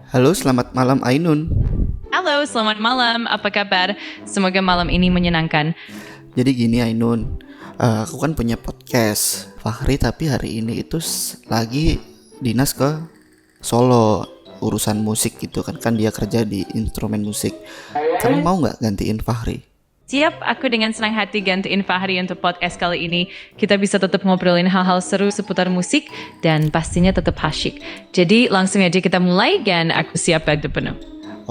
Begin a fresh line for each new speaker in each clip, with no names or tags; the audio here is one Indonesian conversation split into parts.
Halo, selamat malam Ainun.
Halo, selamat malam. Apa kabar? Semoga malam ini menyenangkan.
Jadi gini Ainun, aku kan punya podcast Fahri, tapi hari ini itu lagi dinas ke Solo, urusan musik gitu kan dia kerja di instrumen musik. Kamu mau nggak gantiin Fahri?
Siap, aku dengan senang hati gantiin Fahri untuk podcast kali ini. Kita bisa tetap ngobrolin hal-hal seru seputar musik dan pastinya tetap asyik. Jadi langsung aja kita mulai dan aku siap bantu penuh.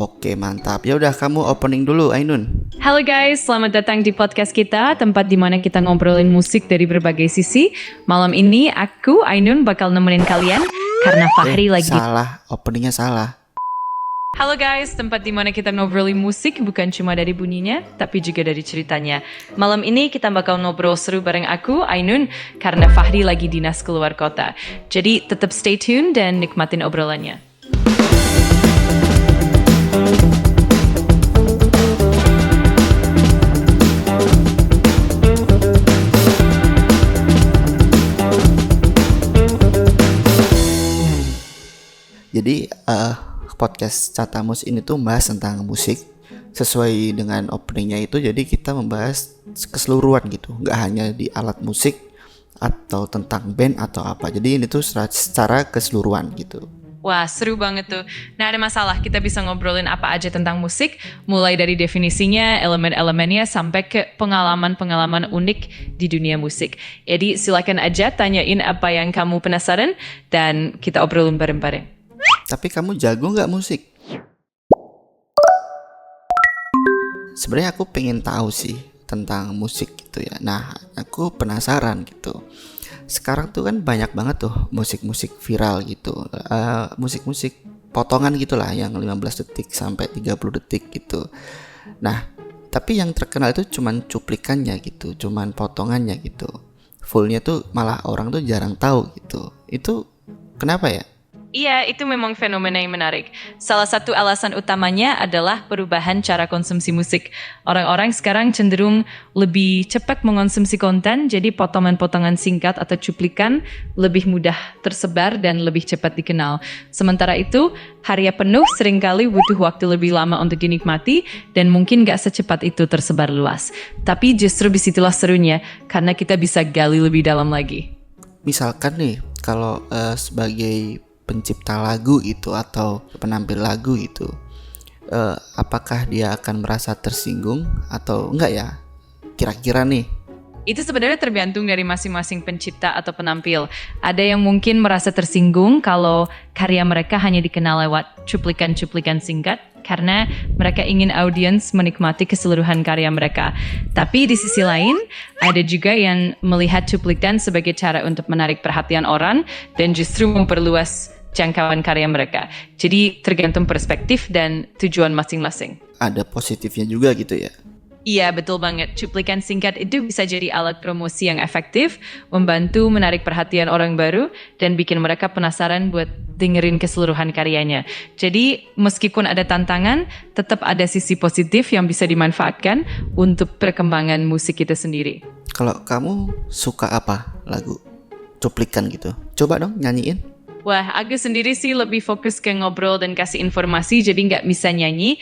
Oke, mantap. Ya udah, kamu opening dulu Ainun.
Halo guys, selamat datang di podcast kita, tempat di mana kita ngobrolin musik dari berbagai sisi. Malam ini aku, Ainun, bakal nemenin kalian karena Fahri lagi
Salah, openingnya salah.
Halo guys, tempat di mana kita ngobrolin musik bukan cuma dari bunyinya, tapi juga dari ceritanya. Malam ini kita bakal ngobrol seru bareng aku, Ainun, karena Fahri lagi dinas keluar kota. Jadi tetap stay tune dan nikmatin obrolannya.
Jadi podcast Catamus ini tuh membahas tentang musik sesuai dengan openingnya itu. Jadi kita membahas keseluruhan gitu, nggak hanya di alat musik atau tentang band atau apa. Jadi ini tuh secara keseluruhan gitu.
Wah, seru banget tuh. Nah, ada masalah, kita bisa ngobrolin apa aja tentang musik, mulai dari definisinya, elemen-elemennya, sampai ke pengalaman-pengalaman unik di dunia musik. Jadi silakan aja tanyain apa yang kamu penasaran, dan kita obrolin bareng-bareng.
Tapi kamu jago nggak musik? Sebenarnya aku pengen tahu sih tentang musik gitu ya. Nah, aku penasaran gitu. Sekarang tuh kan banyak banget tuh musik-musik viral gitu, musik-musik potongan gitulah yang 15 detik sampai 30 detik gitu. Nah, tapi yang terkenal itu cuman cuplikannya gitu, cuman potongannya gitu. Fullnya tuh malah orang tuh jarang tahu gitu. Itu kenapa ya?
Iya, itu memang fenomena yang menarik. Salah satu alasan utamanya adalah perubahan cara konsumsi musik. Orang-orang sekarang cenderung lebih cepat mengonsumsi konten, jadi potongan-potongan singkat atau cuplikan lebih mudah tersebar dan lebih cepat dikenal. Sementara itu, karya penuh seringkali butuh waktu lebih lama untuk dinikmati dan mungkin gak secepat itu tersebar luas. Tapi justru disitulah serunya, karena kita bisa gali lebih dalam lagi.
Misalkan nih, kalau sebagai pencipta lagu gitu atau penampil lagu gitu, apakah dia akan merasa tersinggung atau enggak ya? Kira-kira nih.
Itu sebenarnya tergantung dari masing-masing pencipta atau penampil. Ada yang mungkin merasa tersinggung kalau karya mereka hanya dikenal lewat cuplikan-cuplikan singkat karena mereka ingin audiens menikmati keseluruhan karya mereka. Tapi di sisi lain, ada juga yang melihat cuplikan sebagai cara untuk menarik perhatian orang dan justru memperluas jangkauan karya mereka. Jadi tergantung perspektif dan tujuan masing-masing.
Ada positifnya juga gitu ya.
Iya, betul banget. Cuplikan singkat itu bisa jadi alat promosi yang efektif, membantu menarik perhatian orang baru, dan bikin mereka penasaran buat dengerin keseluruhan karyanya. Jadi, meskipun ada tantangan, tetap ada sisi positif yang bisa dimanfaatkan untuk perkembangan musik kita sendiri.
Kalau kamu suka apa lagu cuplikan gitu? Coba dong nyanyiin.
Wah, aku sendiri sih lebih fokus ke ngobrol dan kasih informasi, jadi nggak bisa nyanyi.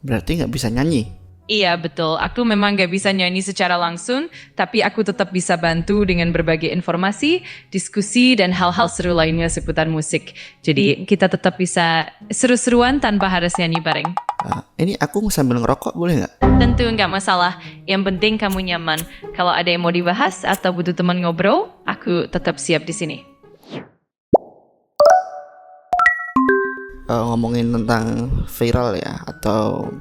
Berarti nggak bisa nyanyi?
Iya, betul. Aku memang gak bisa nyanyi secara langsung, tapi aku tetap bisa bantu dengan berbagai informasi, diskusi, dan hal-hal seru lainnya seputar musik. Jadi kita tetap bisa seru-seruan tanpa harus nyanyi bareng.
Ini aku sambil ngerokok boleh nggak?
Tentu nggak masalah. Yang penting kamu nyaman. Kalau ada yang mau dibahas atau butuh teman ngobrol, aku tetap siap di sini.
Ngomongin tentang viral ya atau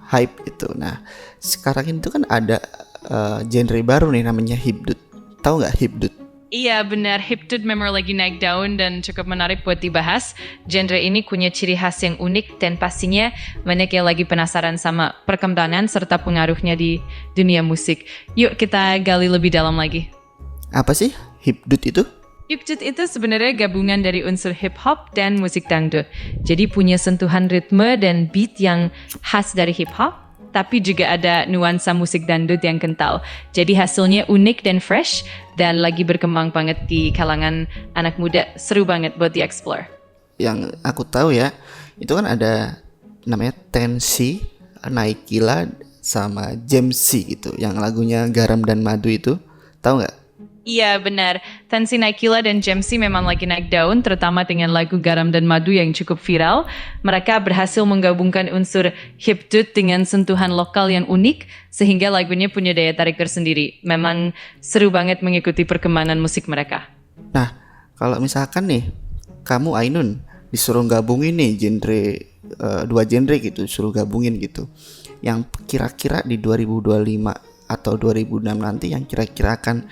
hype gitu. Nah, sekarang itu kan ada genre baru nih namanya hipdut. Tahu nggak hipdut?
Iya benar, hipdut memang lagi naik daun dan cukup menarik buat dibahas. Genre ini punya ciri khas yang unik dan pastinya banyak yang lagi penasaran sama perkembangan serta pengaruhnya di dunia musik. Yuk kita gali lebih dalam lagi.
Apa sih hipdut itu?
Hipdut itu sebenarnya gabungan dari unsur hip-hop dan musik dangdut. Jadi punya sentuhan ritme dan beat yang khas dari hip-hop, tapi juga ada nuansa musik dangdut yang kental. Jadi hasilnya unik dan fresh, dan lagi berkembang banget di kalangan anak muda. Seru banget buat di-explore.
yang aku tahu ya, itu kan ada namanya Tensi, Naikila sama Jamsi gitu, yang lagunya Garam dan Madu itu, tahu nggak?
Iya benar, Tansi Naikila dan Jamsi memang lagi naik daun, terutama dengan lagu Garam dan Madu yang cukup viral. Mereka berhasil menggabungkan unsur hipdut dengan sentuhan lokal yang unik, sehingga lagunya punya daya tarik tersendiri. Memang seru banget mengikuti perkembangan musik mereka.
Nah, kalau misalkan nih, kamu Ainun disuruh gabungin nih dua genre gitu, suruh gabungin gitu, yang kira-kira di 2025 atau 2006 nanti yang kira-kira akan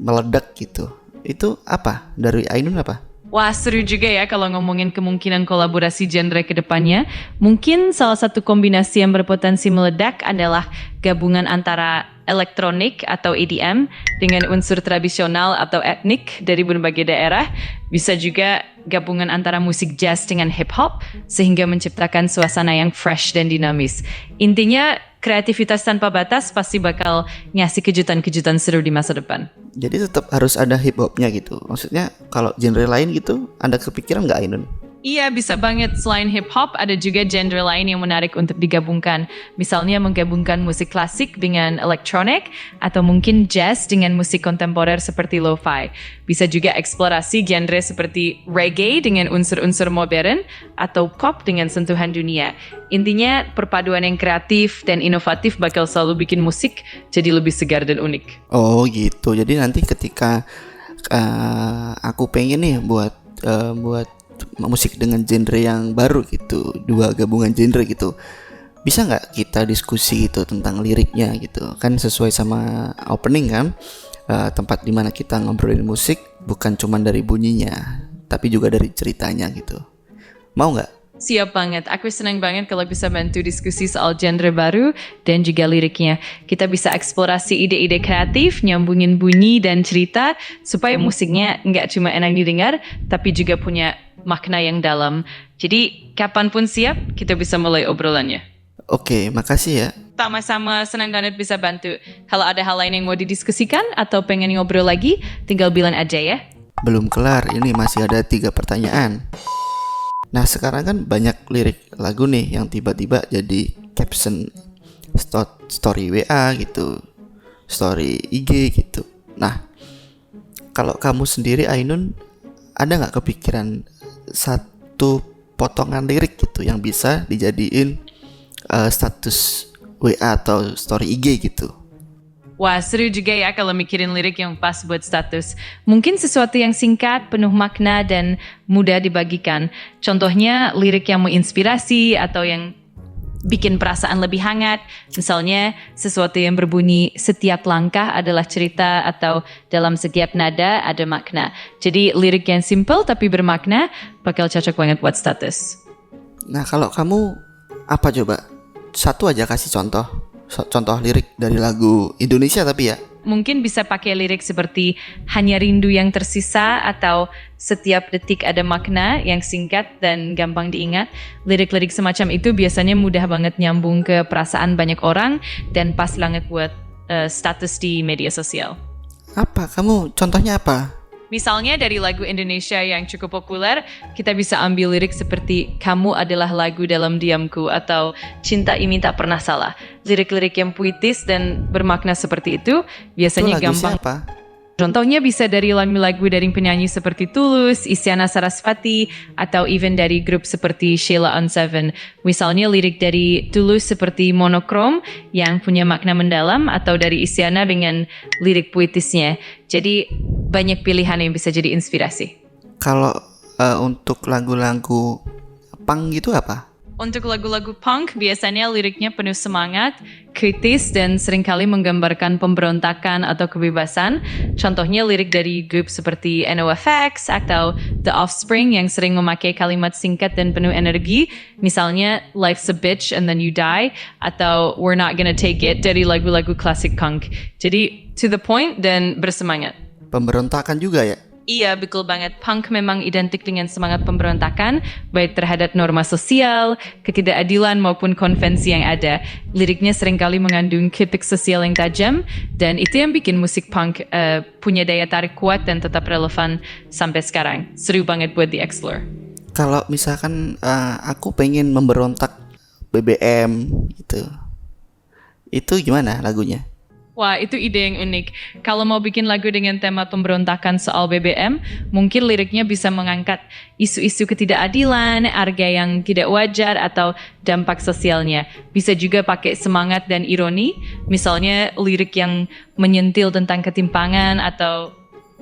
meledak gitu, itu apa? Dari Ainun apa?
Wah, seru juga ya kalau ngomongin kemungkinan kolaborasi genre ke depannya. Mungkin salah satu kombinasi yang berpotensi meledak adalah gabungan antara elektronik atau EDM dengan unsur tradisional atau etnik dari berbagai daerah. Bisa juga gabungan antara musik jazz dengan hip hop sehingga menciptakan suasana yang fresh dan dinamis. Intinya, kreativitas tanpa batas pasti bakal ngasih kejutan-kejutan seru di masa depan.
Jadi tetap harus ada hip hopnya gitu. Maksudnya kalau genre lain gitu, Anda kepikiran nggak Ainun?
Iya, bisa banget. Selain hip hop, ada juga genre lain yang menarik untuk digabungkan. Misalnya menggabungkan musik klasik dengan elektronik, atau mungkin jazz dengan musik kontemporer seperti lo-fi. Bisa juga eksplorasi genre seperti reggae dengan unsur-unsur modern, atau pop dengan sentuhan dunia. Intinya, perpaduan yang kreatif dan inovatif bakal selalu bikin musik jadi lebih segar dan unik.
Oh gitu. Jadi nanti ketika aku pengen nih buat musik dengan genre yang baru gitu, dua gabungan genre gitu, bisa nggak kita diskusi gitu tentang liriknya gitu, kan sesuai sama opening kan, tempat dimana kita ngobrolin musik bukan cuma dari bunyinya tapi juga dari ceritanya gitu. Mau nggak?
Siap banget, aku senang banget kalau bisa bantu diskusi soal genre baru dan juga liriknya. Kita bisa eksplorasi ide-ide kreatif, nyambungin bunyi dan cerita supaya musiknya nggak cuma enak didengar, tapi juga punya makna yang dalam. Jadi kapanpun siap, kita bisa mulai obrolannya.
Oke, makasih ya.
Sama-sama, senang banget bisa bantu. Kalau ada hal lain yang mau didiskusikan atau pengen ngobrol lagi, tinggal bilang aja ya.
Belum kelar, ini masih ada 3 pertanyaan. Nah sekarang kan banyak lirik lagu nih yang tiba-tiba jadi caption story WA gitu, story IG gitu. Nah kalau kamu sendiri Ainun, ada nggak kepikiran satu potongan lirik gitu yang bisa dijadiin status WA atau story IG gitu?
Wah, seru juga ya kalau mikirin lirik yang pas buat status. Mungkin sesuatu yang singkat, penuh makna, dan mudah dibagikan. Contohnya lirik yang menginspirasi atau yang bikin perasaan lebih hangat. Misalnya sesuatu yang berbunyi setiap langkah adalah cerita atau dalam setiap nada ada makna. Jadi lirik yang simple tapi bermakna bakal cocok banget buat status.
Nah kalau kamu apa coba? Satu aja kasih contoh lirik dari lagu Indonesia tapi ya.
Mungkin bisa pakai lirik seperti hanya rindu yang tersisa atau setiap detik ada makna yang singkat dan gampang diingat. Lirik-lirik semacam itu biasanya mudah banget nyambung ke perasaan banyak orang dan pas banget buat status di media sosial.
Apa? Kamu contohnya apa?
Misalnya dari lagu Indonesia yang cukup populer, kita bisa ambil lirik seperti Kamu adalah lagu dalam diamku atau Cinta ini tak pernah salah. Lirik-lirik yang puitis dan bermakna seperti itu biasanya
Itu lagu
gampang.
siapa?
Contohnya bisa dari lagu-lagu dari penyanyi seperti Tulus, Isyana Sarasvati, atau even dari grup seperti Sheila on 7. Misalnya lirik dari Tulus seperti Monokrom yang punya makna mendalam, atau dari Isyana dengan lirik puitisnya. Jadi banyak pilihan yang bisa jadi inspirasi.
Kalau untuk lagu-lagu punk gitu apa?
Untuk lagu-lagu punk, biasanya liriknya penuh semangat, kritis, dan seringkali menggambarkan pemberontakan atau kebebasan. Contohnya lirik dari grup seperti NOFX atau The Offspring yang sering memakai kalimat singkat dan penuh energi. Misalnya, Life's a Bitch and Then You Die, atau We're Not Gonna Take It dari lagu-lagu klasik punk. Jadi, to the point dan bersemangat.
Pemberontakan juga ya?
Iya, betul banget. Punk memang identik dengan semangat pemberontakan, baik terhadap norma sosial, ketidakadilan maupun konvensi yang ada. Liriknya seringkali mengandung kritik sosial yang tajam, dan itu yang bikin musik punk punya daya tarik kuat dan tetap relevan sampai sekarang. Seru banget buat di-explore.
Kalau misalkan aku pengen memberontak BBM gitu, itu gimana lagunya?
Wah, itu ide yang unik. Kalau mau bikin lagu dengan tema pemberontakan soal BBM, mungkin liriknya bisa mengangkat isu-isu ketidakadilan, harga yang tidak wajar, atau dampak sosialnya. Bisa juga pakai semangat dan ironi, misalnya lirik yang menyentil tentang ketimpangan atau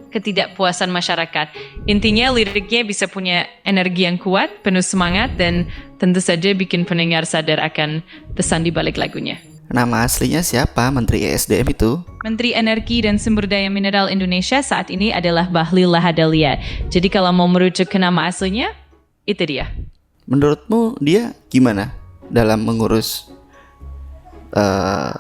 ketidakpuasan masyarakat. Intinya liriknya bisa punya energi yang kuat, penuh semangat, dan tentu saja bikin pendengar sadar akan pesan di balik lagunya.
Nama aslinya siapa Menteri ESDM itu?
Menteri Energi dan Sumber Daya Mineral Indonesia saat ini adalah Bahlil Lahadalia. Jadi kalau mau merujuk ke nama aslinya, itu dia.
Menurutmu dia gimana dalam mengurus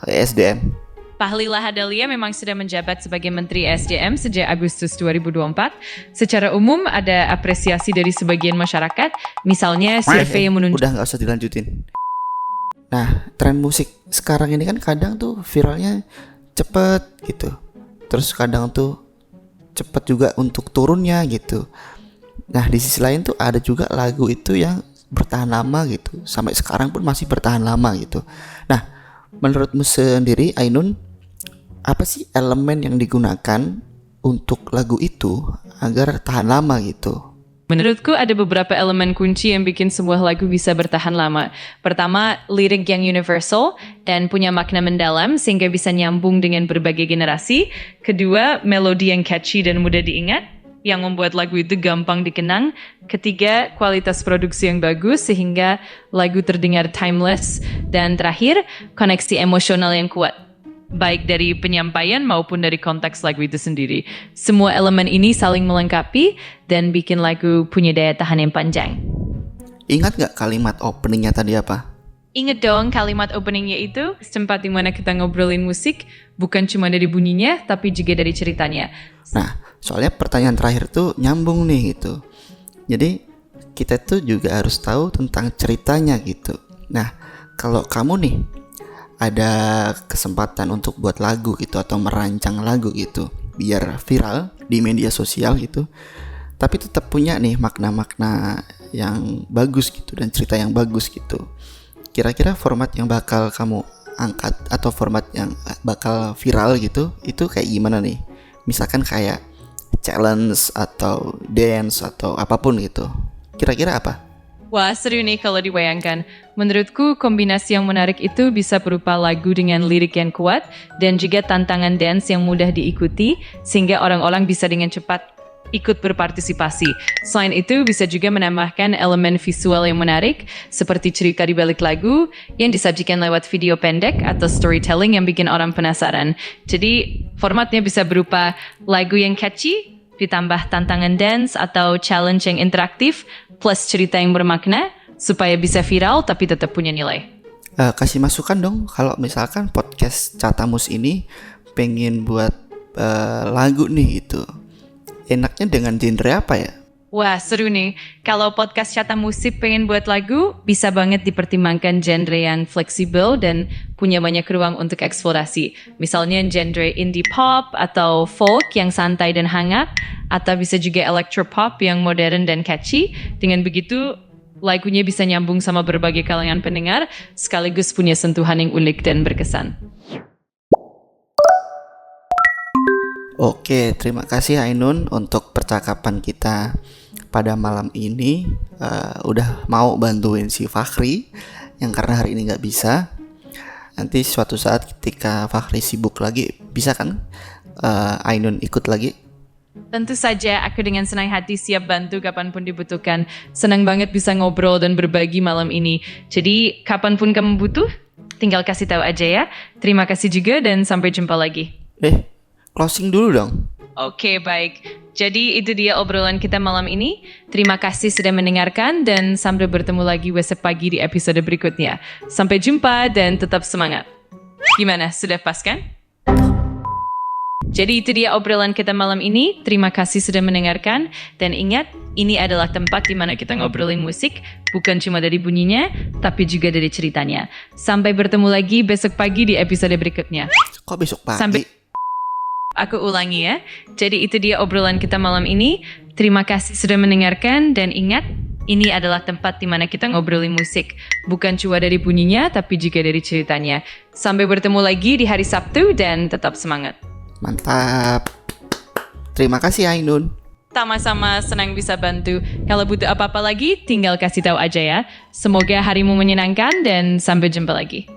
ESDM?
Bahlil Lahadalia memang sudah menjabat sebagai Menteri SDM sejak Agustus 2024. Secara umum ada apresiasi dari sebagian masyarakat, misalnya survei yang menunjukkan...
Udah nggak usah dilanjutin. Nah, tren musik sekarang ini kan kadang tuh viralnya cepet gitu. Terus kadang tuh cepet juga untuk turunnya gitu. Nah, di sisi lain tuh ada juga lagu itu yang bertahan lama gitu. Sampai sekarang pun masih bertahan lama gitu. Nah, menurutmu sendiri Ainun, apa sih elemen yang digunakan untuk lagu itu agar tahan lama gitu?
Menurutku ada beberapa elemen kunci yang bikin sebuah lagu bisa bertahan lama. Pertama, lirik yang universal dan punya makna mendalam sehingga bisa nyambung dengan berbagai generasi. Kedua, melodi yang catchy dan mudah diingat yang membuat lagu itu gampang dikenang. Ketiga, kualitas produksi yang bagus sehingga lagu terdengar timeless. Dan terakhir, koneksi emosional yang kuat, baik dari penyampaian maupun dari konteks lagu itu sendiri. Semua elemen ini saling melengkapi dan bikin lagu punya daya tahan yang panjang.
Ingat gak kalimat openingnya tadi apa?
Ingat dong kalimat openingnya itu, tempat dimana kita ngobrolin musik, bukan cuma dari bunyinya, tapi juga dari ceritanya.
Nah, soalnya pertanyaan terakhir tuh nyambung nih gitu. Jadi kita tuh juga harus tahu tentang ceritanya gitu. Nah, kalau kamu nih ada kesempatan untuk buat lagu gitu atau merancang lagu gitu biar viral di media sosial gitu, tapi tetap punya nih makna-makna yang bagus gitu dan cerita yang bagus gitu, kira-kira format yang bakal kamu angkat atau format yang bakal viral gitu itu kayak gimana nih? Misalkan kayak challenge atau dance atau apapun gitu, kira-kira apa?
Wah, seru nih kalau dibayangkan. Menurutku kombinasi yang menarik itu bisa berupa lagu dengan lirik yang kuat dan juga tantangan dance yang mudah diikuti sehingga orang-orang bisa dengan cepat ikut berpartisipasi. Selain itu bisa juga menambahkan elemen visual yang menarik seperti cerita di balik lagu yang disajikan lewat video pendek atau storytelling yang bikin orang penasaran. Jadi formatnya bisa berupa lagu yang catchy ditambah tantangan dance atau challenge yang interaktif plus cerita yang bermakna supaya bisa viral tapi tetap punya nilai.
Kasih masukan dong kalau misalkan podcast Catamus ini pengen buat lagu nih gitu. Enaknya dengan genre apa ya?
Wah, seru nih. Kalau podcast Cata Musik pengen buat lagu, bisa banget dipertimbangkan genre yang fleksibel dan punya banyak ruang untuk eksplorasi. Misalnya genre indie pop atau folk yang santai dan hangat, atau bisa juga electropop yang modern dan catchy. Dengan begitu, lagunya bisa nyambung sama berbagai kalangan pendengar, sekaligus punya sentuhan yang unik dan berkesan.
Oke, terima kasih Ainun untuk percakapan kita pada malam ini. Udah mau bantuin si Fakhri yang karena hari ini nggak bisa. Nanti suatu saat ketika Fakhri sibuk lagi, bisa kan Ainun ikut lagi?
Tentu saja, aku dengan senang hati siap bantu kapanpun dibutuhkan. Senang banget bisa ngobrol dan berbagi malam ini. Jadi, kapanpun kamu butuh, tinggal kasih tahu aja ya. Terima kasih juga dan sampai jumpa lagi.
Closing dulu dong.
Oke, baik. Jadi itu dia obrolan kita malam ini. Terima kasih sudah mendengarkan dan sampai bertemu lagi besok pagi di episode berikutnya. Sampai jumpa dan tetap semangat. Gimana? Sudah pas kan? Jadi itu dia obrolan kita malam ini. Terima kasih sudah mendengarkan. Dan ingat, ini adalah tempat di mana kita ngobrolin musik. Bukan cuma dari bunyinya, tapi juga dari ceritanya. Sampai bertemu lagi besok pagi di episode berikutnya.
Kok besok pagi?
Aku ulangi ya. Jadi itu dia obrolan kita malam ini. Terima kasih sudah mendengarkan dan ingat, Ini adalah tempat di mana kita ngobrolin musik. Bukan cuma dari bunyinya, tapi juga dari ceritanya. Sampai bertemu lagi di hari Sabtu dan tetap semangat.
Mantap. Terima kasih Ainun.
Sama-sama, senang bisa bantu. Kalau butuh apa-apa lagi, tinggal kasih tahu aja ya. Semoga harimu menyenangkan dan sampai jumpa lagi.